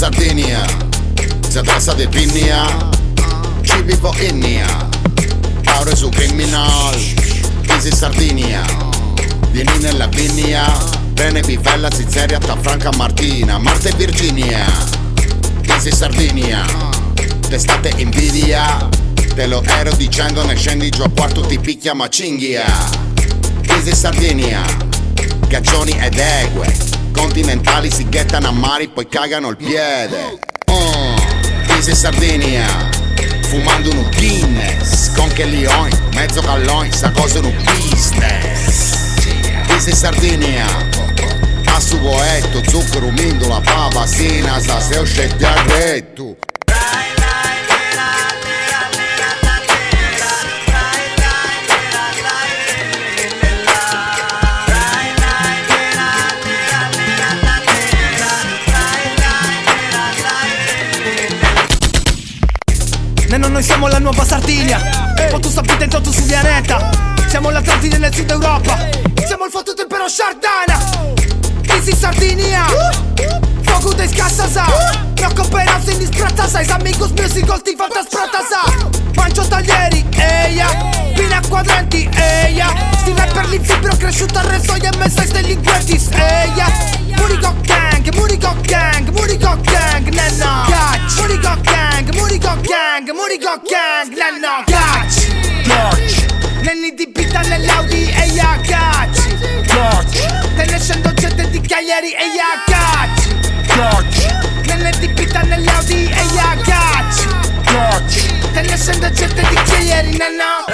Sardinia, se trasa de Pinnia, cibi for Innia, paure su criminal, easy Sardinia, vieni nella Vigna, Bene Bivella, Zizzeria, Franca Martina, Marte e Virginia, easy Sardinia, testate invidia, te lo ero dicendo, ne scendi giù a quarto ti picchia ma cinghia, easy Sardinia, gaggioni ed egue, continentali si ghettano a mari poi cagano il piede. Easy Sardinia, fumando un Guinness, con che lion, mezzo gallon, sta cosa è un business. Easy Sardinia, a su boetto, zucchero, mindola, papasina, sta se uscette a retto. Noi siamo la nuova Sardinia, o tu sappi dentro tu su pianeta. Siamo l'Atlantide nel sud Europa, siamo il fottuto impero Sardana. Easy Sardinia, fuoco de scassasa, Rocco Perazzo in disprattasa, is amigos music ti falta spratasa. Mangio taglieri, eia, fino a quadranti, eia. Sti rapper l'infibro cresciuto al resto e messa delinquenti, eia. Murico gang, Murico gang, Murico gang, nenno Gacci, Murico gang, Murico gang, Murico gang, nenno Gacci, Nenni di pita nell'Audi e ya Gacci, te ne scendo gente di Cagliari e ya Gacci, Nenne di pita nell'Audi e ya Gacci, te ne scendo gente di Cagliari, nenno.